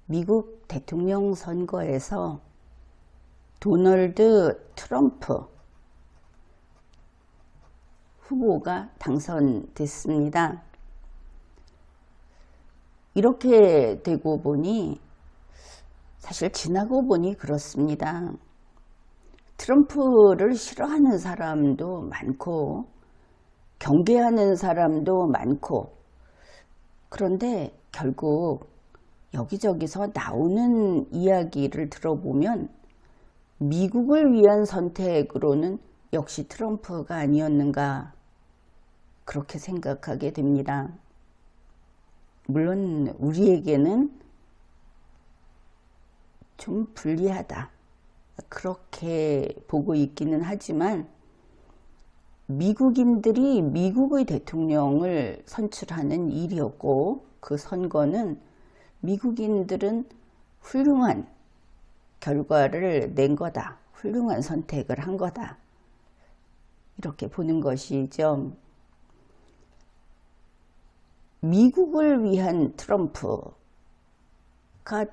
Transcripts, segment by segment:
미국 대통령 선거에서 도널드 트럼프 후보가 당선됐습니다. 이렇게 되고 보니 사실 지나고 보니 그렇습니다. 트럼프를 싫어하는 사람도 많고 경계하는 사람도 많고, 그런데 결국 여기저기서 나오는 이야기를 들어보면 미국을 위한 선택으로는 역시 트럼프가 아니었는가, 그렇게 생각하게 됩니다. 물론 우리에게는 좀 불리하다, 그렇게 보고 있기는 하지만 미국인들이 미국의 대통령을 선출하는 일이었고, 그 선거는 미국인들은 훌륭한 결과를 낸 거다, 훌륭한 선택을 한 거다, 이렇게 보는 것이죠. 미국을 위한 트럼프가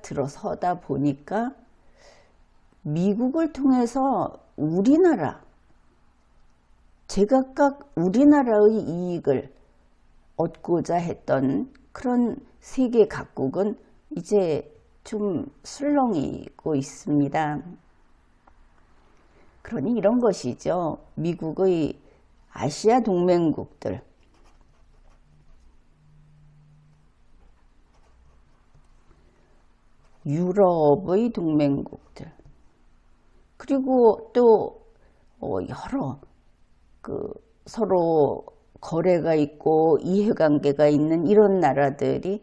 들어서다 보니까 미국을 통해서 우리나라, 제각각 우리나라의 이익을 얻고자 했던 그런 세계 각국은 이제 좀 술렁이고 있습니다. 그러니 이런 것이죠. 미국의 아시아 동맹국들, 유럽의 동맹국들, 그리고 또 여러 서로 거래가 있고 이해관계가 있는 이런 나라들이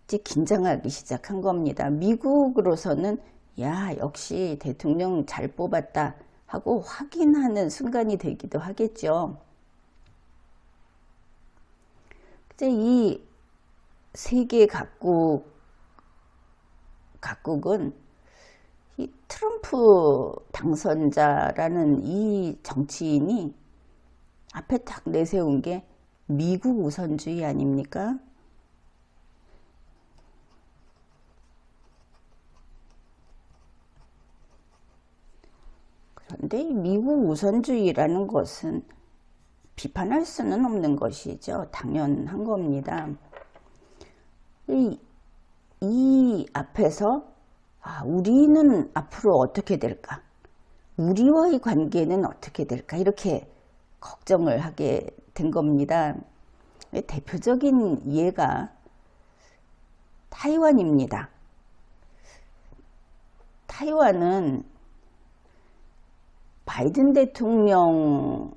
이제 긴장하기 시작한 겁니다. 미국으로서는 야, 역시 대통령 잘 뽑았다 하고 확인하는 순간이 되기도 하겠죠. 이제 이 세계 각국은 이 트럼프 당선자라는 이 정치인이 앞에 딱 내세운 게 미국 우선주의 아닙니까? 그런데 이 미국 우선주의라는 것은 비판할 수는 없는 것이죠. 당연한 겁니다. 이 앞에서 우리는 앞으로 어떻게 될까? 우리와의 관계는 어떻게 될까? 이렇게 걱정을 하게 된 겁니다. 대표적인 예가 타이완입니다. 타이완은 바이든 대통령과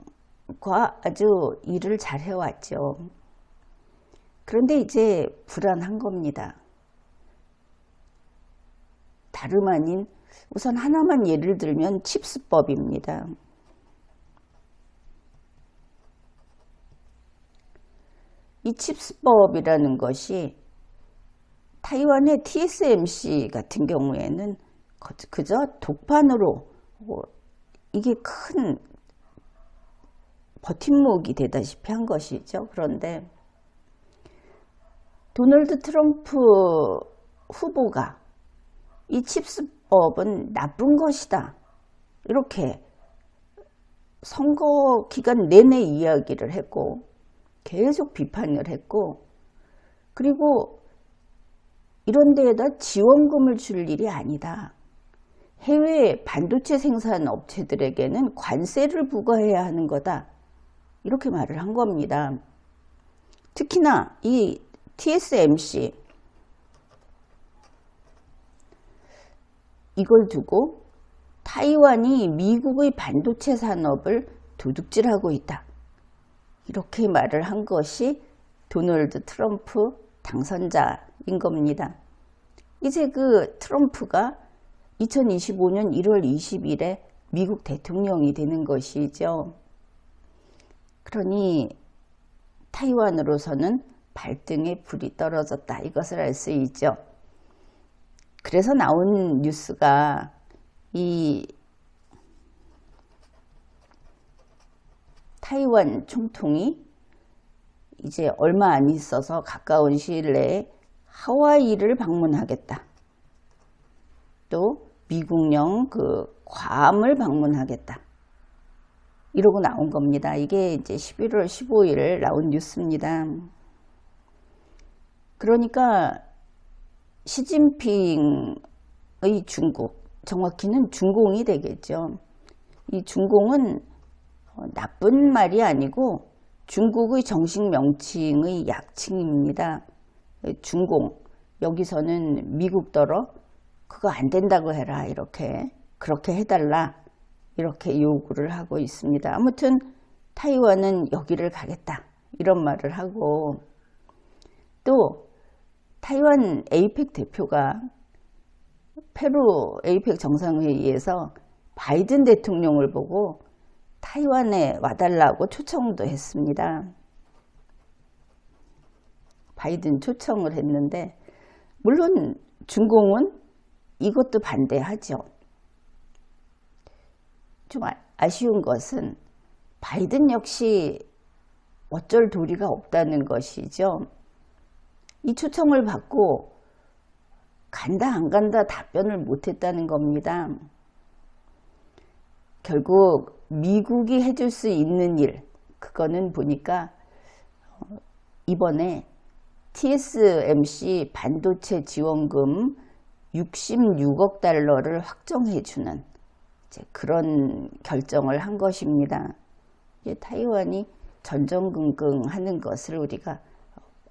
아주 일을 잘 해왔죠. 그런데 이제 불안한 겁니다. 다름 아닌, 우선 하나만 예를 들면 칩스법입니다. 이 칩스법이라는 것이 타이완의 TSMC 같은 경우에는 그저 독판으로 이게 큰 버팀목이 되다시피 한 것이죠. 그런데 도널드 트럼프 후보가 이 칩스법은 나쁜 것이다, 이렇게 선거 기간 내내 이야기를 했고 계속 비판을 했고, 그리고 이런 데에다 지원금을 줄 일이 아니다, 해외 반도체 생산 업체들에게는 관세를 부과해야 하는 거다, 이렇게 말을 한 겁니다. 특히나 이 TSMC, 이걸 두고 타이완이 미국의 반도체 산업을 도둑질하고 있다, 이렇게 말을 한 것이 도널드 트럼프 당선자인 겁니다. 이제 그 트럼프가 2025년 1월 20일에 미국 대통령이 되는 것이죠. 그러니 타이완으로서는 발등에 불이 떨어졌다, 이것을 알 수 있죠. 그래서 나온 뉴스가 이 타이완 총통이 이제 얼마 안 있어서 가까운 시일 내에 하와이를 방문하겠다, 또 미국령 그 괌을 방문하겠다. 이러고 나온 겁니다. 이게 이제 11월 15일 나온 뉴스입니다. 그러니까 시진핑의 중국, 정확히는 중공이 되겠죠. 이 중공은 나쁜 말이 아니고 중국의 정식 명칭의 약칭입니다. 중공, 여기서는 미국더러 그거 안 된다고 해라, 그렇게 해달라, 이렇게 요구를 하고 있습니다. 아무튼 타이완은 여기를 가겠다, 이런 말을 하고, 또 타이완 에이펙 대표가 페루 에이펙 정상회의에서 바이든 대통령을 보고 타이완에 와달라고 초청도 했습니다. 바이든 초청을 했는데, 물론 중공은 이것도 반대하죠. 좀 아쉬운 것은 바이든 역시 어쩔 도리가 없다는 것이죠. 이 초청을 받고 간다 안 간다 답변을 못했다는 겁니다. 결국 미국이 해줄 수 있는 일, 그거는 보니까 이번에 TSMC 반도체 지원금 66억 달러를 확정해주는 그런 결정을 한 것입니다. 타이완이 전전긍긍하는 것을 우리가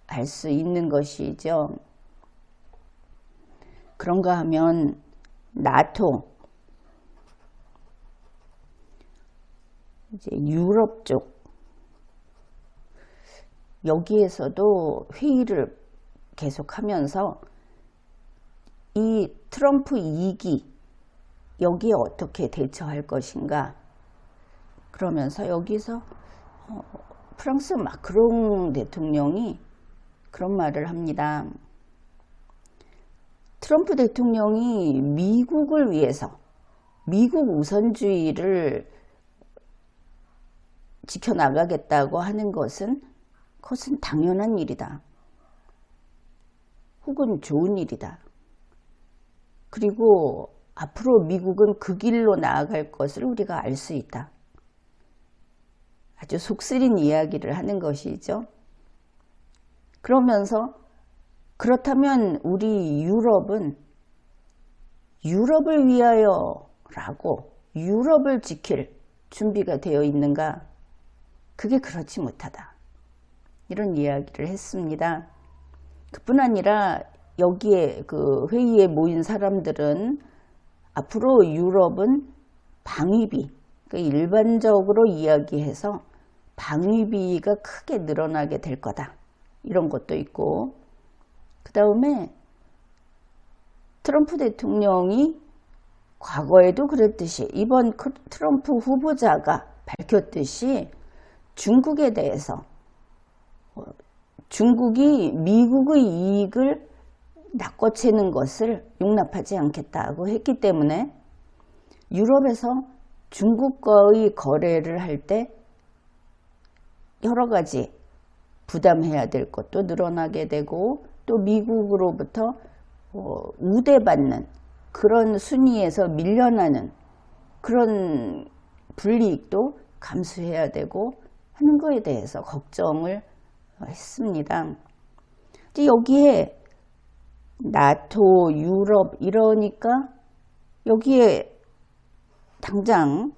알 수 있는 것이죠. 그런가 하면 나토, 이제 유럽 쪽, 여기에서도 회의를 계속하면서 이 트럼프 2기, 여기에 어떻게 대처할 것인가, 그러면서 여기서 프랑스 마크롱 대통령이 그런 말을 합니다. 트럼프 대통령이 미국을 위해서 미국 우선주의를 지켜나가겠다고 하는 것은 그것은 당연한 일이다. 혹은 좋은 일이다. 그리고 앞으로 미국은 그 길로 나아갈 것을 우리가 알 수 있다. 아주 속쓰린 이야기를 하는 것이죠. 그러면서 그렇다면 우리 유럽은 유럽을 위하여 라고 유럽을 지킬 준비가 되어 있는가? 그게 그렇지 못하다. 이런 이야기를 했습니다. 그뿐 아니라 여기에 그 회의에 모인 사람들은 앞으로 유럽은 방위비, 그러니까 일반적으로 이야기해서 방위비가 크게 늘어나게 될 거다. 이런 것도 있고, 그 다음에 트럼프 대통령이 과거에도 그랬듯이 이번 트럼프 후보자가 밝혔듯이 중국에 대해서 중국이 미국의 이익을 낚아채는 것을 용납하지 않겠다고 했기 때문에 유럽에서 중국과의 거래를 할 때 여러 가지 부담해야 될 것도 늘어나게 되고, 또 미국으로부터 우대받는 그런 순위에서 밀려나는 그런 불이익도 감수해야 되고 하는 것에 대해서 걱정을 했습니다. 여기에 나토, 유럽 이러니까 여기에 당장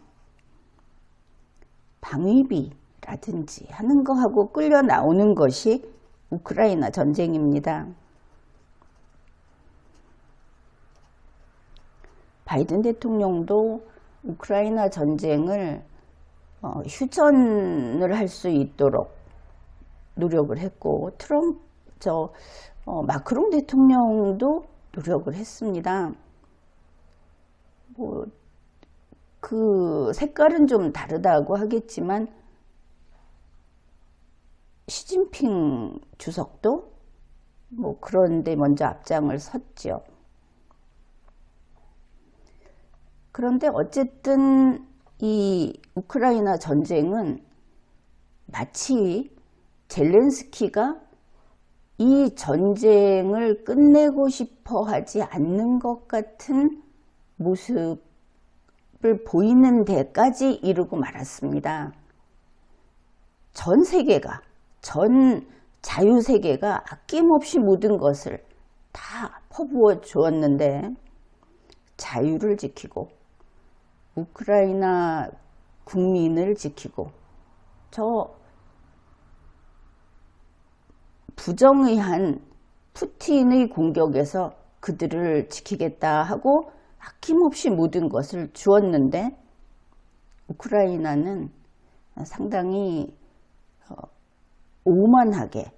방위비라든지 하는 거하고 끌려 나오는 것이 우크라이나 전쟁입니다. 바이든 대통령도 우크라이나 전쟁을 휴전을 할 수 있도록 노력을 했고, 마크롱 대통령도 노력을 했습니다. 그 색깔은 좀 다르다고 하겠지만 시진핑 주석도 그런데 먼저 앞장을 섰죠. 그런데 어쨌든 이 우크라이나 전쟁은 마치 젤렌스키가 이 전쟁을 끝내고 싶어 하지 않는 것 같은 모습을 보이는 데까지 이르고 말았습니다. 전 세계가, 전 자유세계가 아낌없이 모든 것을 다 퍼부어 주었는데 자유를 지키고 우크라이나 국민을 지키고 저 부정의한 푸틴의 공격에서 그들을 지키겠다 하고 아낌없이 모든 것을 주었는데 우크라이나는 상당히 오만하게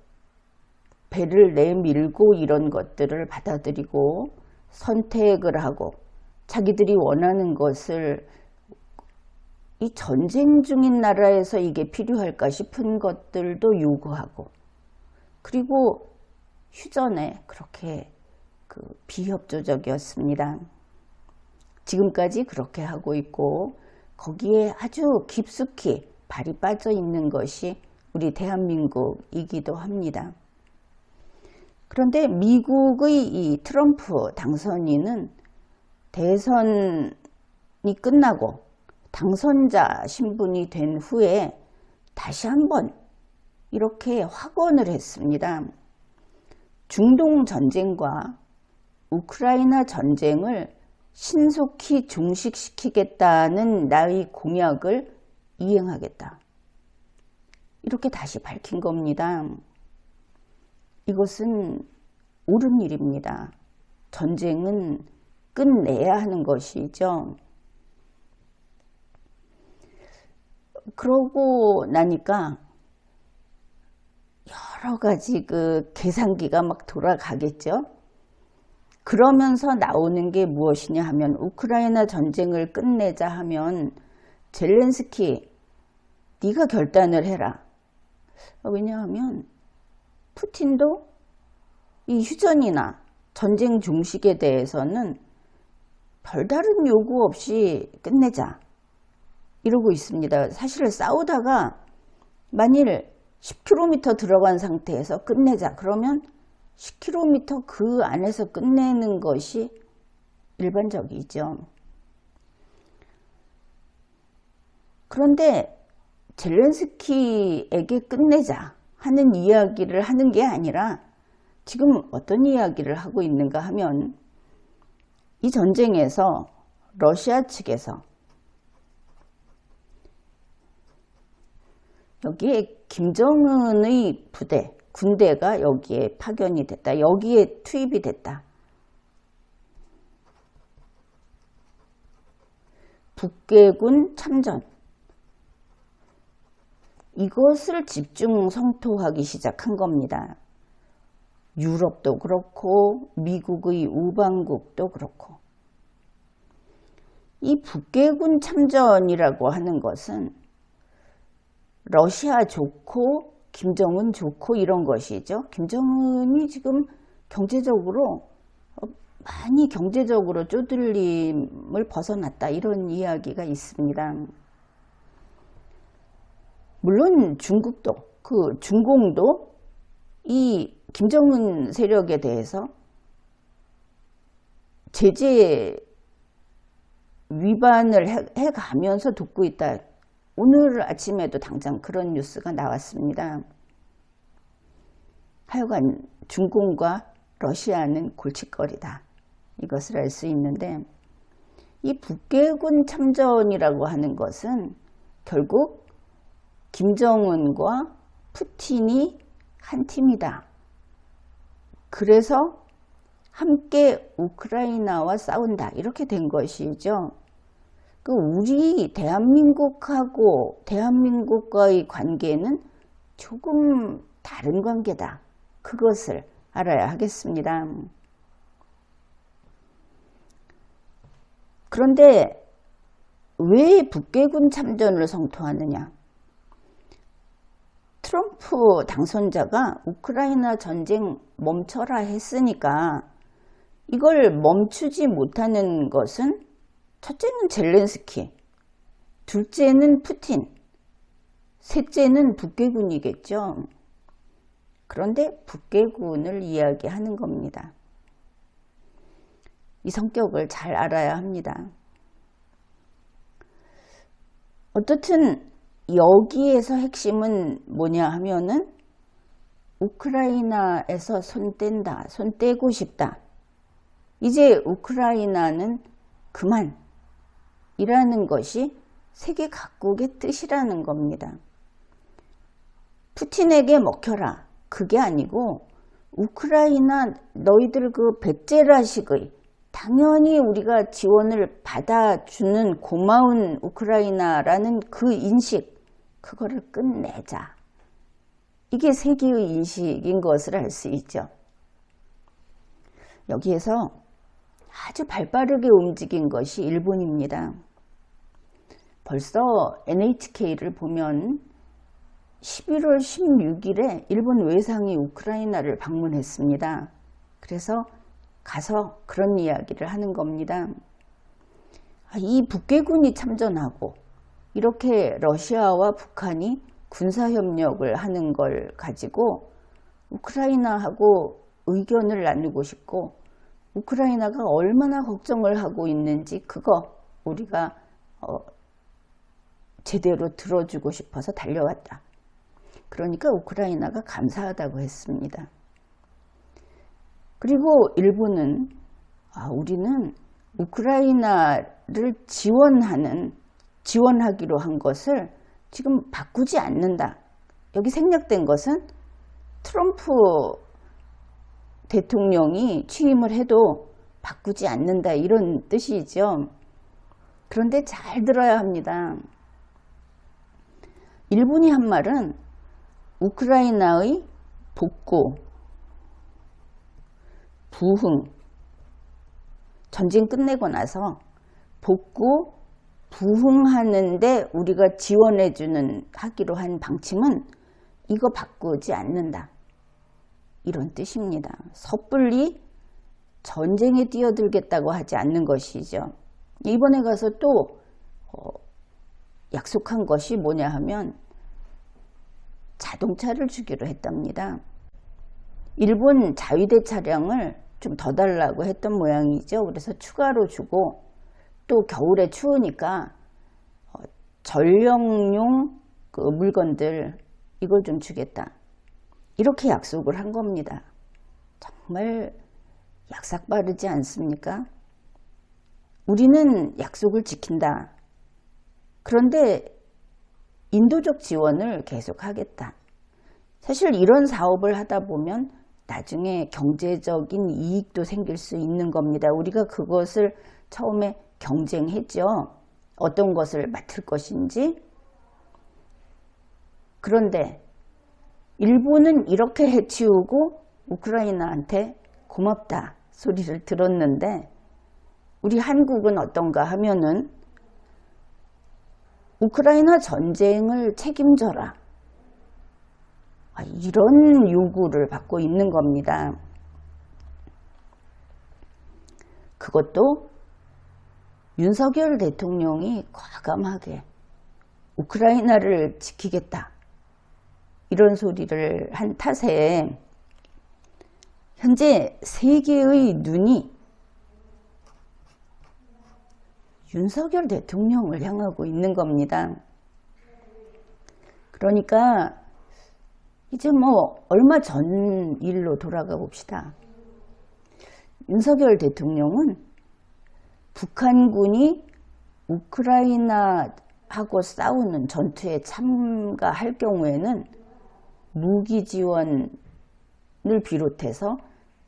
배를 내밀고 이런 것들을 받아들이고 선택을 하고 자기들이 원하는 것을 이 전쟁 중인 나라에서 이게 필요할까 싶은 것들도 요구하고 그리고 휴전에 그렇게 비협조적이었습니다. 지금까지 그렇게 하고 있고 거기에 아주 깊숙이 발이 빠져 있는 것이 우리 대한민국이기도 합니다. 그런데 미국의 이 트럼프 당선인은 대선이 끝나고 당선자 신분이 된 후에 다시 한번 이렇게 확언을 했습니다. 중동 전쟁과 우크라이나 전쟁을 신속히 종식시키겠다는 나의 공약을 이행하겠다. 이렇게 다시 밝힌 겁니다. 이것은 옳은 일입니다. 전쟁은 끝내야 하는 것이죠. 그러고 나니까 여러 가지 계산기가 막 돌아가겠죠. 그러면서 나오는 게 무엇이냐 하면 우크라이나 전쟁을 끝내자 하면 젤렌스키 네가 결단을 해라. 왜냐하면 푸틴도 이 휴전이나 전쟁 종식에 대해서는 별다른 요구 없이 끝내자 이러고 있습니다. 사실 싸우다가 만일 10km 들어간 상태에서 끝내자 그러면 10km 그 안에서 끝내는 것이 일반적이죠. 그런데 젤렌스키에게 끝내자 하는 이야기를 하는 게 아니라 지금 어떤 이야기를 하고 있는가 하면 이 전쟁에서 러시아 측에서 여기에 김정은의 부대, 군대가 여기에 파견이 됐다. 여기에 투입이 됐다. 북괴군 참전. 이것을 집중 성토하기 시작한 겁니다. 유럽도 그렇고 미국의 우방국도 그렇고. 이 북괴군 참전이라고 하는 것은 러시아 좋고 김정은 좋고 이런 것이죠. 김정은이 지금 경제적으로 많이 경제적으로 쪼들림을 벗어났다 이런 이야기가 있습니다. 물론 중국도 중공도 이 김정은 세력에 대해서 제재 위반을 해가면서 돕고 있다. 오늘 아침에도 당장 그런 뉴스가 나왔습니다. 하여간 중공과 러시아는 골칫거리다. 이것을 알 수 있는데 이 북괴군 참전이라고 하는 것은 결국 김정은과 푸틴이 한 팀이다. 그래서 함께 우크라이나와 싸운다. 이렇게 된 것이죠. 우리 대한민국하고 대한민국과의 관계는 조금 다른 관계다. 그것을 알아야 하겠습니다. 그런데 왜 북괴군 참전을 성토하느냐? 트럼프 당선자가 우크라이나 전쟁 멈춰라 했으니까 이걸 멈추지 못하는 것은 첫째는 젤렌스키, 둘째는 푸틴, 셋째는 북괴군이겠죠. 그런데 북괴군을 이야기하는 겁니다. 이 성격을 잘 알아야 합니다. 어떻든 여기에서 핵심은 뭐냐 하면은 우크라이나에서 손 뗀다, 손 떼고 싶다. 이제 우크라이나는 그만 이라는 것이 세계 각국의 뜻이라는 겁니다. 푸틴에게 먹혀라. 그게 아니고 우크라이나 너희들 그 백제라식의 당연히 우리가 지원을 받아주는 고마운 우크라이나라는 그 인식, 그거를 끝내자. 이게 세계의 인식인 것을 알 수 있죠. 여기에서 아주 발빠르게 움직인 것이 일본입니다. 벌써 NHK를 보면 11월 16일에 일본 외상이 우크라이나를 방문했습니다. 그래서 가서 그런 이야기를 하는 겁니다. 이 북괴군이 참전하고 이렇게 러시아와 북한이 군사협력을 하는 걸 가지고 우크라이나하고 의견을 나누고 싶고 우크라이나가 얼마나 걱정을 하고 있는지 그거 우리가 제대로 들어주고 싶어서 달려왔다. 그러니까 우크라이나가 감사하다고 했습니다. 그리고 일본은 우리는 우크라이나를 지원하기로 한 것을 지금 바꾸지 않는다. 여기 생략된 것은 트럼프 대통령이 취임을 해도 바꾸지 않는다 이런 뜻이죠. 그런데 잘 들어야 합니다. 일본이 한 말은 우크라이나의 복구, 부흥, 전쟁 끝내고 나서 복구, 부흥하는데 우리가 하기로 한 방침은 이거 바꾸지 않는다. 이런 뜻입니다. 섣불리 전쟁에 뛰어들겠다고 하지 않는 것이죠. 이번에 가서 또 약속한 것이 뭐냐 하면 자동차를 주기로 했답니다. 일본 자위대 차량을 좀 더 달라고 했던 모양이죠. 그래서 추가로 주고 또 겨울에 추우니까 전력용 그 물건들 이걸 좀 주겠다. 이렇게 약속을 한 겁니다. 정말 약삭빠르지 않습니까? 우리는 약속을 지킨다. 그런데 인도적 지원을 계속하겠다. 사실 이런 사업을 하다 보면 나중에 경제적인 이익도 생길 수 있는 겁니다. 우리가 그것을 처음에 경쟁했죠. 어떤 것을 맡을 것인지. 그런데 일본은 이렇게 해치우고 우크라이나한테 고맙다 소리를 들었는데 우리 한국은 어떤가 하면은 우크라이나 전쟁을 책임져라. 이런 요구를 받고 있는 겁니다. 그것도 윤석열 대통령이 과감하게 우크라이나를 지키겠다. 이런 소리를 한 탓에 현재 세계의 눈이 윤석열 대통령을 향하고 있는 겁니다. 그러니까 이제 얼마 전 일로 돌아가 봅시다. 윤석열 대통령은 북한군이 우크라이나하고 싸우는 전투에 참가할 경우에는 무기 지원을 비롯해서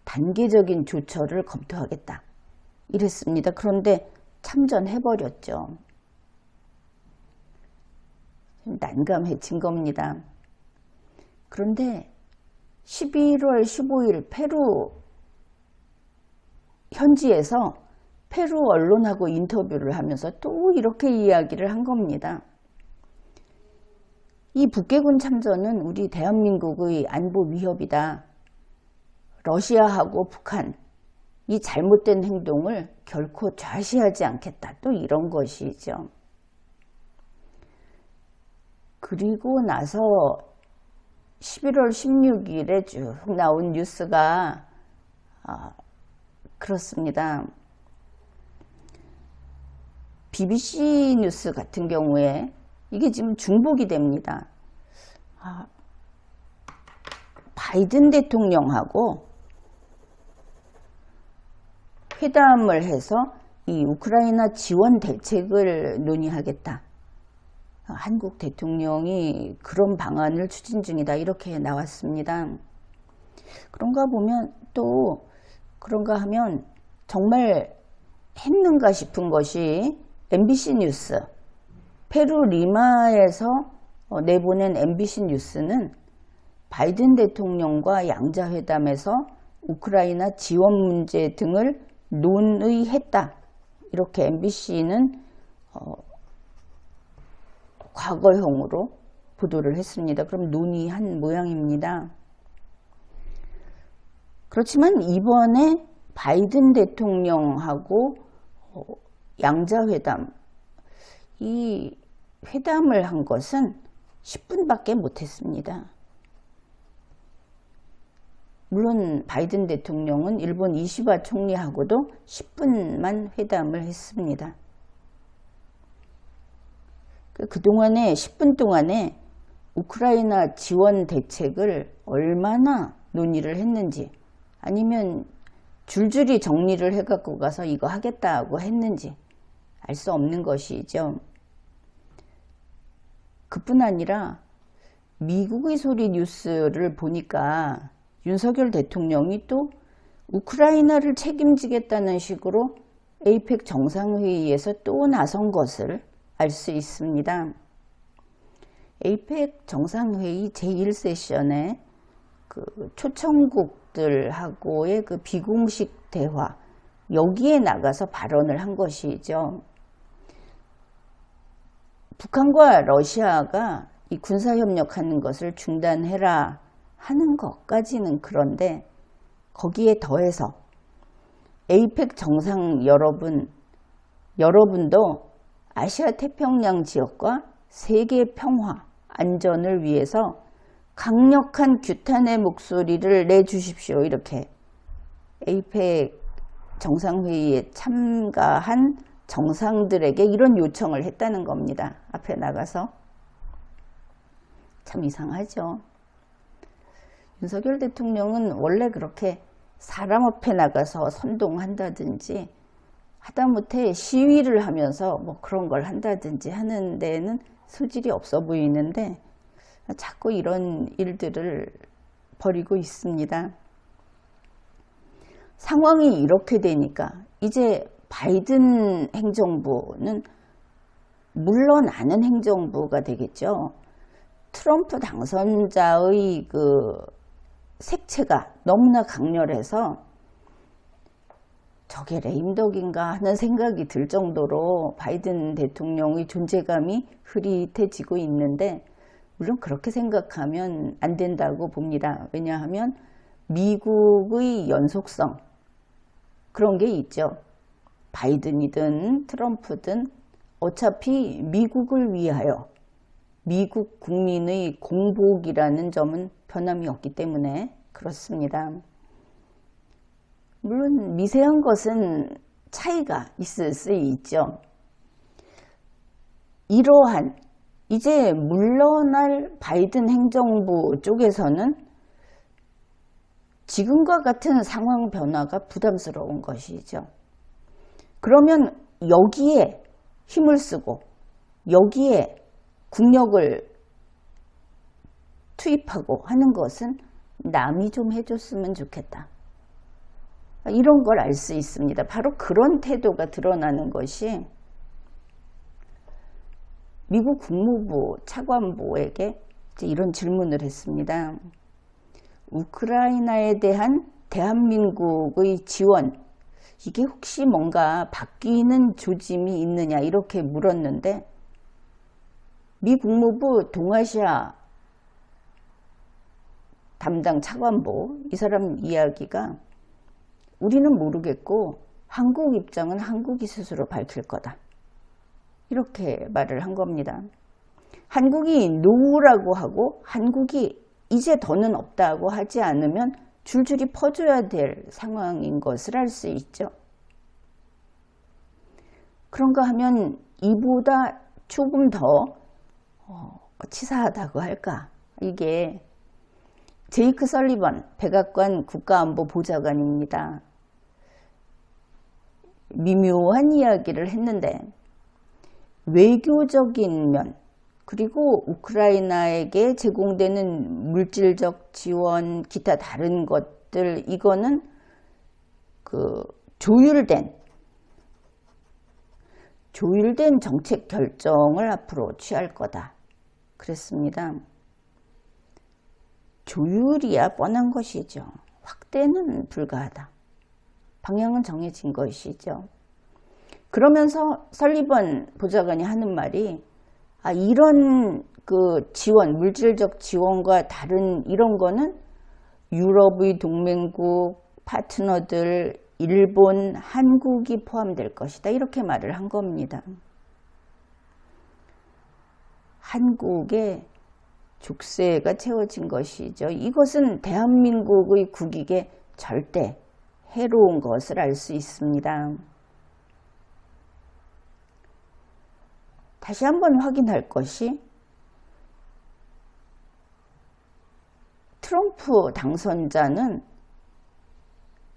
단계적인 조처를 검토하겠다. 이랬습니다. 그런데 참전해버렸죠. 난감해진 겁니다. 그런데 11월 15일 페루 현지에서 페루 언론하고 인터뷰를 하면서 또 이렇게 이야기를 한 겁니다. 이 북괴군 참전은 우리 대한민국의 안보 위협이다. 러시아하고 북한 이 잘못된 행동을 결코 좌시하지 않겠다. 또 이런 것이죠. 그리고 나서 11월 16일에 쭉 나온 뉴스가 그렇습니다. BBC 뉴스 같은 경우에 이게 지금 중복이 됩니다. 바이든 대통령하고 회담을 해서 이 우크라이나 지원 대책을 논의하겠다. 한국 대통령이 그런 방안을 추진 중이다. 이렇게 나왔습니다. 그런가 보면 또 그런가 하면 정말 했는가 싶은 것이 MBC 뉴스, 페루 리마에서 내보낸 MBC 뉴스는 바이든 대통령과 양자회담에서 우크라이나 지원 문제 등을 논의했다. 이렇게 MBC는 과거형으로 보도를 했습니다. 그럼 논의한 모양입니다. 그렇지만 이번에 바이든 대통령하고 양자회담, 이 회담을 한 것은 10분밖에 못했습니다. 물론 바이든 대통령은 일본 이시바 총리하고도 10분만 회담을 했습니다. 그동안에 10분 동안에 우크라이나 지원 대책을 얼마나 논의를 했는지, 아니면 줄줄이 정리를 해갖고 가서 이거 하겠다고 했는지 알 수 없는 것이죠. 그뿐 아니라 미국의 소리 뉴스를 보니까 윤석열 대통령이 또 우크라이나를 책임지겠다는 식으로 에이펙 정상회의에서 또 나선 것을 알 수 있습니다. 에이펙 정상회의 제1세션에 그 초청국들하고의 그 비공식 대화, 여기에 나가서 발언을 한 것이죠. 북한과 러시아가 이 군사협력하는 것을 중단해라 하는 것까지는 그런데, 거기에 더해서 에이펙 정상 여러분도 아시아 태평양 지역과 세계 평화, 안전을 위해서 강력한 규탄의 목소리를 내주십시오. 이렇게 에이펙 정상회의에 참가한 정상들에게 이런 요청을 했다는 겁니다. 앞에 나가서. 참 이상하죠. 윤석열 대통령은 원래 그렇게 사람 앞에 나가서 선동한다든지 하다못해 시위를 하면서 뭐 그런 걸 한다든지 하는 데에는 소질이 없어 보이는데 자꾸 이런 일들을 벌이고 있습니다. 상황이 이렇게 되니까 이제 바이든 행정부는 물러나는 행정부가 되겠죠. 트럼프 당선자의 그 색채가 너무나 강렬해서 저게 레임덕인가 하는 생각이 들 정도로 바이든 대통령의 존재감이 흐릿해지고 있는데, 물론 그렇게 생각하면 안 된다고 봅니다. 왜냐하면 미국의 연속성, 그런 게 있죠. 바이든이든 트럼프든 어차피 미국을 위하여 미국 국민의 공복이라는 점은 변함이 없기 때문에 그렇습니다. 물론 미세한 것은 차이가 있을 수 있죠. 이러한 이제 물러날 바이든 행정부 쪽에서는 지금과 같은 상황 변화가 부담스러운 것이죠. 그러면 여기에 힘을 쓰고 여기에 국력을 투입하고 하는 것은 남이 좀 해줬으면 좋겠다. 이런 걸 알 수 있습니다. 바로 그런 태도가 드러나는 것이 미국 국무부 차관보에게 이런 질문을 했습니다. 우크라이나에 대한 대한민국의 지원, 이게 혹시 뭔가 바뀌는 조짐이 있느냐 이렇게 물었는데, 미 국무부 동아시아 담당 차관보, 이 사람 이야기가 우리는 모르겠고 한국 입장은 한국이 스스로 밝힐 거다. 이렇게 말을 한 겁니다. 한국이 노라고 하고 한국이 이제 더는 없다고 하지 않으면 줄줄이 퍼져야 될 상황인 것을 알 수 있죠. 그런가 하면 이보다 조금 더 치사하다고 할까? 이게 제이크 설리번 백악관 국가안보보좌관입니다. 미묘한 이야기를 했는데 외교적인 면 그리고 우크라이나에게 제공되는 물질적 지원 기타 다른 것들 이거는 그 조율된 정책 결정을 앞으로 취할 거다 그랬습니다. 조율이야 뻔한 것이죠. 확대는 불가하다. 방향은 정해진 것이죠. 그러면서 설리번 보좌관이 하는 말이 이런 그 지원, 물질적 지원과 다른 이런 거는 유럽의 동맹국, 파트너들, 일본, 한국이 포함될 것이다. 이렇게 말을 한 겁니다. 한국의 족쇄가 채워진 것이죠. 이것은 대한민국의 국익에 절대 해로운 것을 알 수 있습니다. 다시 한번 확인할 것이 트럼프 당선자는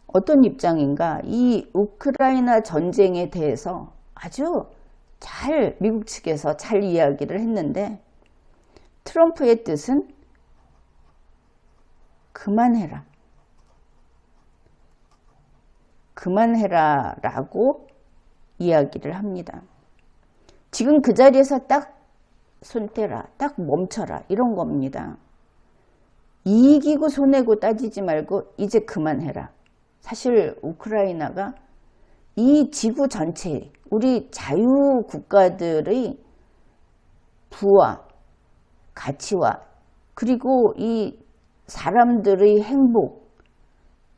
어떤 입장인가? 이 우크라이나 전쟁에 대해서 아주 잘 미국 측에서 잘 이야기를 했는데 트럼프의 뜻은 그만해라. 그만해라 라고 이야기를 합니다. 지금 그 자리에서 딱 손 떼라, 딱 멈춰라 이런 겁니다. 이기고 손해고 따지지 말고 이제 그만해라. 사실 우크라이나가 이 지구 전체 우리 자유국가들의 부와 가치와 그리고 이 사람들의 행복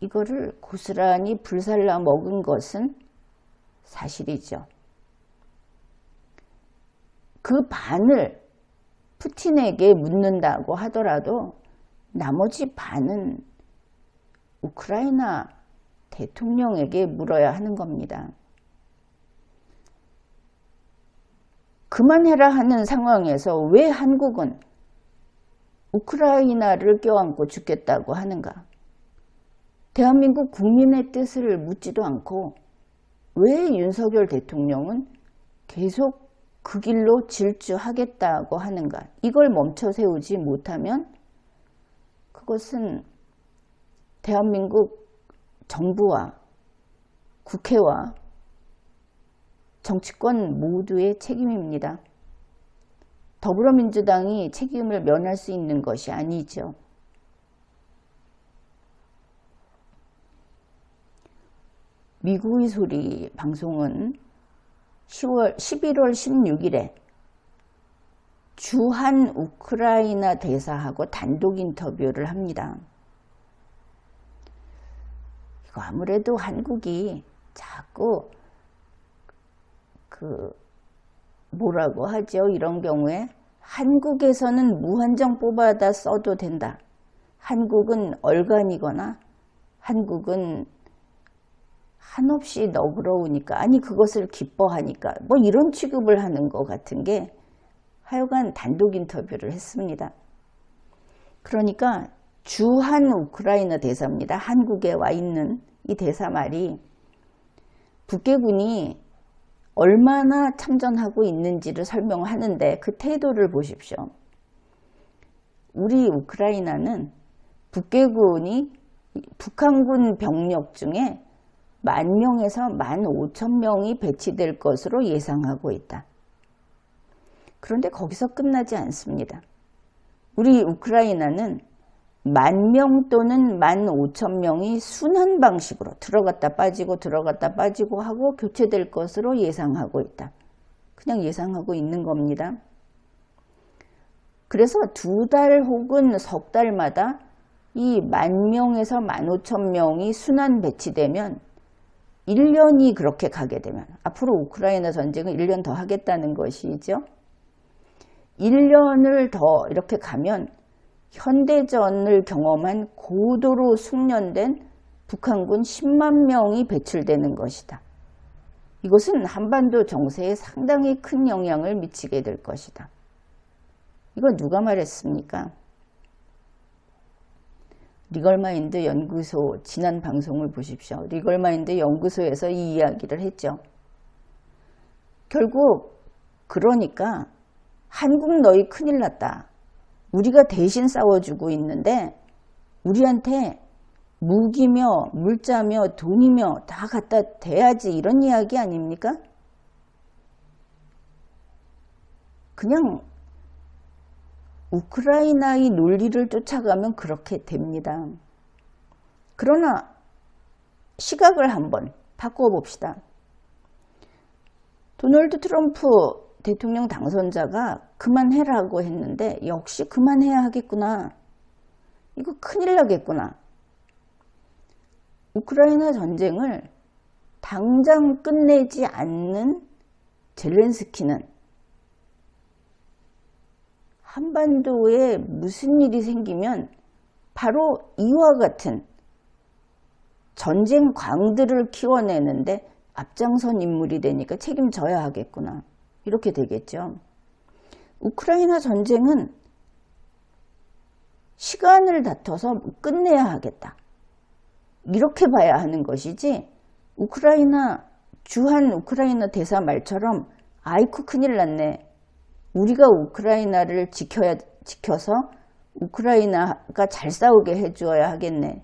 이거를 고스란히 불살라 먹은 것은 사실이죠. 그 반을 푸틴에게 묻는다고 하더라도 나머지 반은 우크라이나 대통령에게 물어야 하는 겁니다. 그만해라 하는 상황에서 왜 한국은 우크라이나를 껴안고 죽겠다고 하는가? 대한민국 국민의 뜻을 묻지도 않고 왜 윤석열 대통령은 계속 그 길로 질주하겠다고 하는가? 이걸 멈춰 세우지 못하면 그것은 대한민국 정부와 국회와 정치권 모두의 책임입니다. 더불어민주당이 책임을 면할 수 있는 것이 아니죠. 미국의 소리 방송은 11월 16일에 주한 우크라이나 대사하고 단독 인터뷰를 합니다. 이거 아무래도 한국이 자꾸 뭐라고 하죠? 이런 경우에 한국에서는 무한정 뽑아다 써도 된다. 한국은 얼간이거나 한국은 한없이 너그러우니까 아니 그것을 기뻐하니까 뭐 이런 취급을 하는 것 같은 게 하여간 단독 인터뷰를 했습니다. 그러니까 주한 우크라이나 대사입니다. 한국에 와 있는 이 대사 말이 북계군이 얼마나 참전하고 있는지를 설명하는데 그 태도를 보십시오. 우리 우크라이나는 북계군이 북한군 병력 중에 10,000명에서 15,000명이 배치될 것으로 예상하고 있다. 그런데 거기서 끝나지 않습니다. 우리 우크라이나는 10,000명 또는 15,000명이 순환 방식으로 들어갔다 빠지고 하고 교체될 것으로 예상하고 있다. 그냥 예상하고 있는 겁니다. 그래서 2달 혹은 석 달마다 이 10,000명에서 15,000명이 순환 배치되면 1년이 그렇게 가게 되면 앞으로 우크라이나 전쟁은 1년 더 하겠다는 것이죠. 1년을 더 이렇게 가면 현대전을 경험한 고도로 숙련된 북한군 10만 명이 배출되는 것이다. 이것은 한반도 정세에 상당히 큰 영향을 미치게 될 것이다. 이거 누가 말했습니까? 리걸마인드 연구소 지난 방송을 보십시오. 리걸마인드 연구소에서 이 이야기를 했죠. 결국 그러니까 한국 너희 큰일 났다. 우리가 대신 싸워주고 있는데 우리한테 무기며 물자며 돈이며 다 갖다 대야지, 이런 이야기 아닙니까? 그냥 우크라이나의 논리를 쫓아가면 그렇게 됩니다. 그러나 시각을 한번 바꿔봅시다. 도널드 트럼프 대통령 당선자가 그만해라고 했는데 역시 그만해야 하겠구나. 이거 큰일 나겠구나. 우크라이나 전쟁을 당장 끝내지 않는 젤렌스키는 한반도에 무슨 일이 생기면 바로 이와 같은 전쟁 광들을 키워내는데 앞장선 인물이 되니까 책임져야 하겠구나. 이렇게 되겠죠. 우크라이나 전쟁은 시간을 다퉈서 끝내야 하겠다. 이렇게 봐야 하는 것이지, 우크라이나 주한 우크라이나 대사 말처럼 아이쿠 큰일 났네. 우리가 우크라이나를 지켜서 우크라이나가 잘 싸우게 해주어야 하겠네.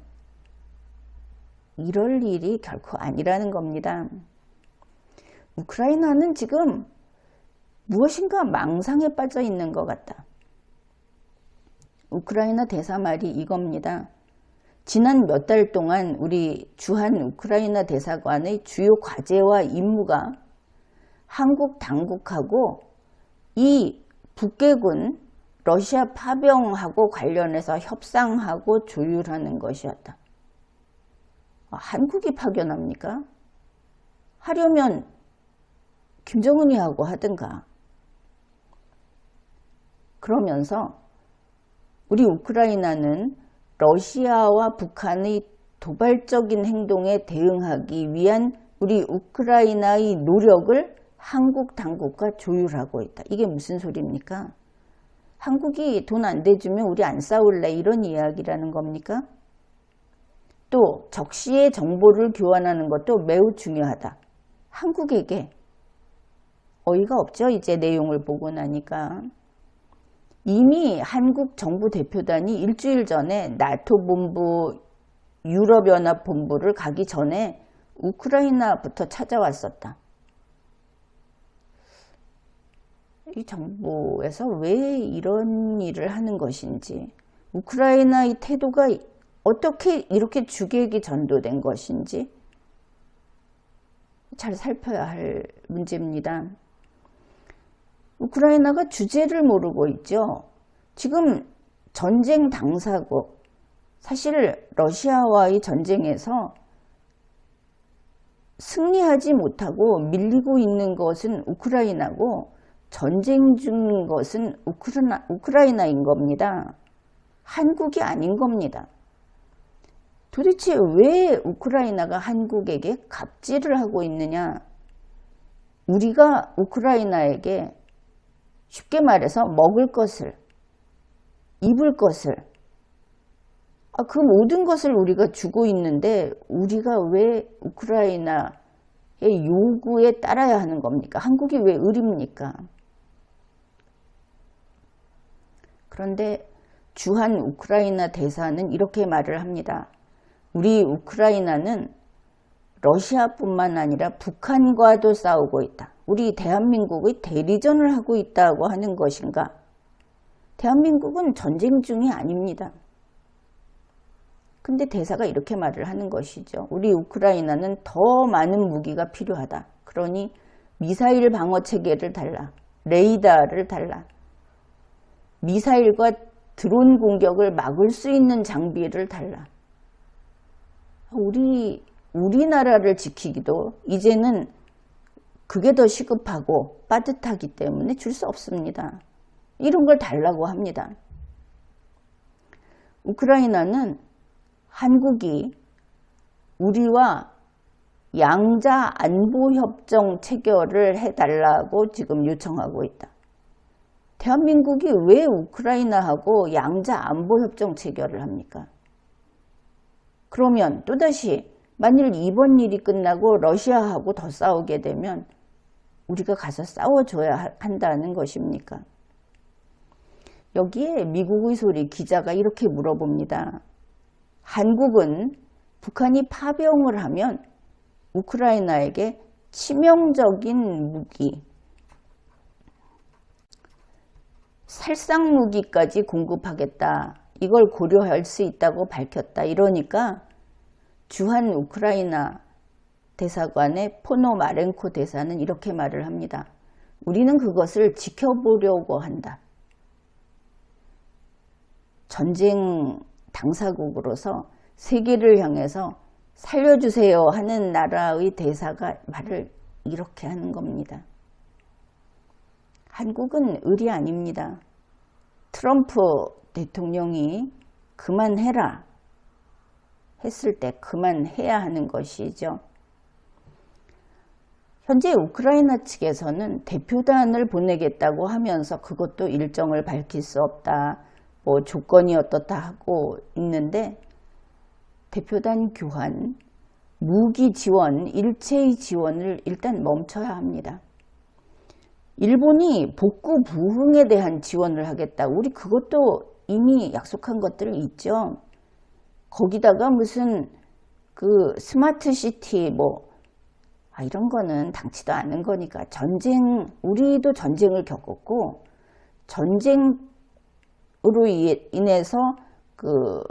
이럴 일이 결코 아니라는 겁니다. 우크라이나는 지금 무엇인가 망상에 빠져 있는 것 같다. 우크라이나 대사 말이 이겁니다. 지난 몇 달 동안 우리 주한 우크라이나 대사관의 주요 과제와 임무가 한국 당국하고 이 북괴군 러시아 파병하고 관련해서 협상하고 조율하는 것이었다. 한국이 파견합니까? 하려면 김정은이 하고 하든가. 그러면서 우리 우크라이나는 러시아와 북한의 도발적인 행동에 대응하기 위한 우리 우크라이나의 노력을 한국 당국과 조율하고 있다. 이게 무슨 소리입니까? 한국이 돈 안 대주면 우리 안 싸울래, 이런 이야기라는 겁니까? 또 적시에 정보를 교환하는 것도 매우 중요하다. 한국에게 어이가 없죠. 이제 내용을 보고 나니까. 이미 한국 정부 대표단이 일주일 전에 나토 본부, 유럽연합 본부를 가기 전에 우크라이나부터 찾아왔었다. 이 정부에서 왜 이런 일을 하는 것인지, 우크라이나의 태도가 어떻게 이렇게 주객이 전도된 것인지 잘 살펴야 할 문제입니다. 우크라이나가 주제를 모르고 있죠. 지금 전쟁 당사국, 사실 러시아와의 전쟁에서 승리하지 못하고 밀리고 있는 것은 우크라이나고 전쟁 중인 것은 우크라이나인 겁니다. 한국이 아닌 겁니다. 도대체 왜 우크라이나가 한국에게 갑질을 하고 있느냐? 우리가 우크라이나에게 쉽게 말해서 먹을 것을, 입을 것을, 그 모든 것을 우리가 주고 있는데 우리가 왜 우크라이나의 요구에 따라야 하는 겁니까? 한국이 왜 의리입니까? 그런데 주한 우크라이나 대사는 이렇게 말을 합니다. 우리 우크라이나는 러시아뿐만 아니라 북한과도 싸우고 있다. 우리 대한민국의 대리전을 하고 있다고 하는 것인가? 대한민국은 전쟁 중이 아닙니다. 근데 대사가 이렇게 말을 하는 것이죠. 우리 우크라이나는 더 많은 무기가 필요하다. 그러니 미사일 방어 체계를 달라. 레이더를 달라. 미사일과 드론 공격을 막을 수 있는 장비를 달라. 우리나라를 지키기도 이제는 그게 더 시급하고 빠듯하기 때문에 줄 수 없습니다. 이런 걸 달라고 합니다. 우크라이나는 한국이 우리와 양자 안보협정 체결을 해달라고 지금 요청하고 있다. 대한민국이 왜 우크라이나하고 양자 안보협정 체결을 합니까? 그러면 또다시 만일 이번 일이 끝나고 러시아하고 더 싸우게 되면 우리가 가서 싸워줘야 한다는 것입니까? 여기에 미국의 소리 기자가 이렇게 물어봅니다. 한국은 북한이 파병을 하면 우크라이나에게 치명적인 무기, 살상 무기까지 공급하겠다. 이걸 고려할 수 있다고 밝혔다. 이러니까 주한 우크라이나 대사관의 포노마렌코 대사는 이렇게 말을 합니다. 우리는 그것을 지켜보려고 한다. 전쟁 당사국으로서 세계를 향해서 살려주세요 하는 나라의 대사가 말을 이렇게 하는 겁니다. 한국은 을이 아닙니다. 트럼프 대통령이 그만해라 했을 때 그만해야 하는 것이죠. 현재 우크라이나 측에서는 대표단을 보내겠다고 하면서 그것도 일정을 밝힐 수 없다. 뭐 조건이 어떻다 하고 있는데 대표단 교환, 무기 지원, 일체의 지원을 일단 멈춰야 합니다. 일본이 복구 부흥에 대한 지원을 하겠다. 우리 그것도 이미 약속한 것들 있죠. 거기다가 무슨 그 스마트 시티 이런 거는 당치도 않은 거니까 우리도 전쟁을 겪었고 전쟁으로 인해서 그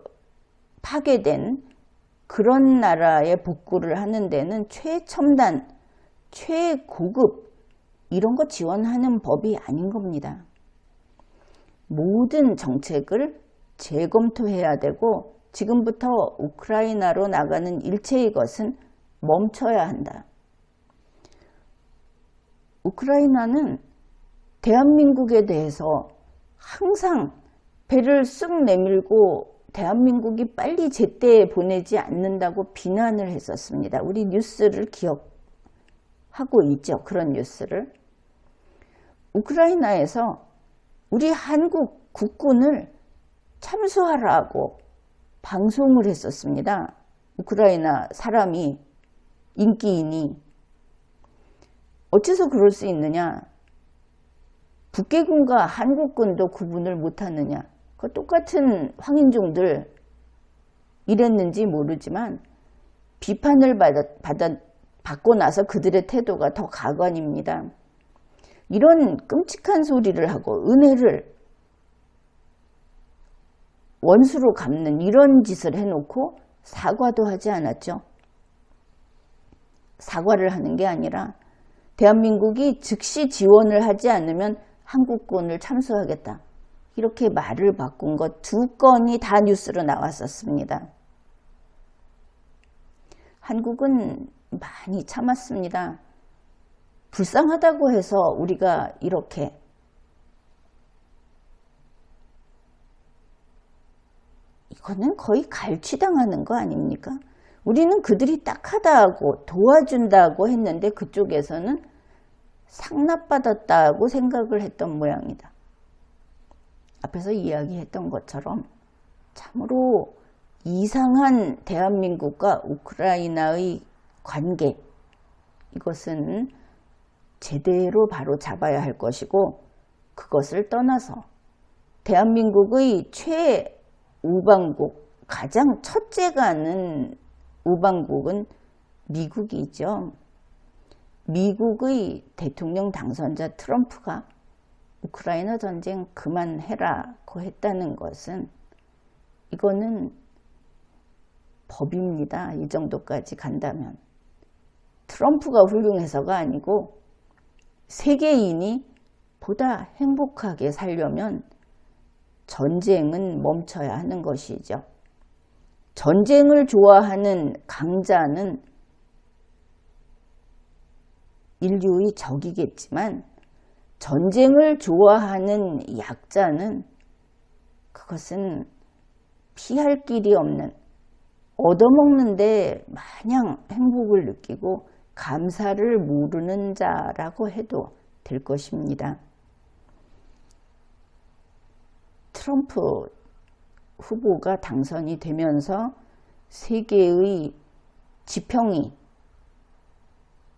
파괴된 그런 나라에 복구를 하는 데는 최첨단, 최고급 이런 거 지원하는 법이 아닌 겁니다. 모든 정책을 재검토해야 되고 지금부터 우크라이나로 나가는 일체의 것은 멈춰야 한다. 우크라이나는 대한민국에 대해서 항상 배를 쓱 내밀고 대한민국이 빨리 제때 보내지 않는다고 비난을 했었습니다. 우리 뉴스를 기억하고 있죠. 그런 뉴스를. 우크라이나에서 우리 한국 국군을 참수하라고 방송을 했었습니다. 우크라이나 사람이, 인기인이. 어째서 그럴 수 있느냐? 북계군과 한국군도 구분을 못하느냐? 그 똑같은 황인종들 이랬는지 모르지만 비판을 받고 나서 그들의 태도가 더 가관입니다. 이런 끔찍한 소리를 하고 은혜를 원수로 갚는 이런 짓을 해놓고 사과도 하지 않았죠. 사과를 하는 게 아니라 대한민국이 즉시 지원을 하지 않으면 한국군을 참수하겠다. 이렇게 말을 바꾼 것 2건이 다 뉴스로 나왔었습니다. 한국은 많이 참았습니다. 불쌍하다고 해서 우리가 이렇게 이거는 거의 갈취당하는 거 아닙니까? 우리는 그들이 딱하다고 도와준다고 했는데 그쪽에서는 상납받았다고 생각을 했던 모양이다. 앞에서 이야기했던 것처럼 참으로 이상한 대한민국과 우크라이나의 관계, 이것은 제대로 바로 잡아야 할 것이고 그것을 떠나서 대한민국의 최우방국, 가장 첫째가 하는 우방국은 미국이죠. 미국의 대통령 당선자 트럼프가 우크라이나 전쟁 그만해라고 했다는 것은 이거는 법입니다. 이 정도까지 간다면. 트럼프가 훌륭해서가 아니고 세계인이 보다 행복하게 살려면 전쟁은 멈춰야 하는 것이죠. 전쟁을 좋아하는 강자는 인류의 적이겠지만 전쟁을 좋아하는 약자는 그것은 피할 길이 없는 얻어먹는데 마냥 행복을 느끼고 감사를 모르는 자라고 해도 될 것입니다. 트럼프 후보가 당선이 되면서 세계의 지평이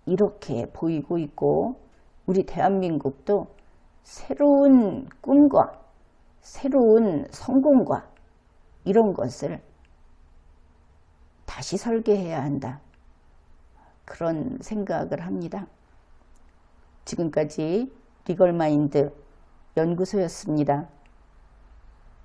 이렇게 보이고 있고 우리 대한민국도 새로운 꿈과 새로운 성공과 이런 것을 다시 설계해야 한다. 그런 생각을 합니다. 지금까지 리걸마인드 연구소였습니다.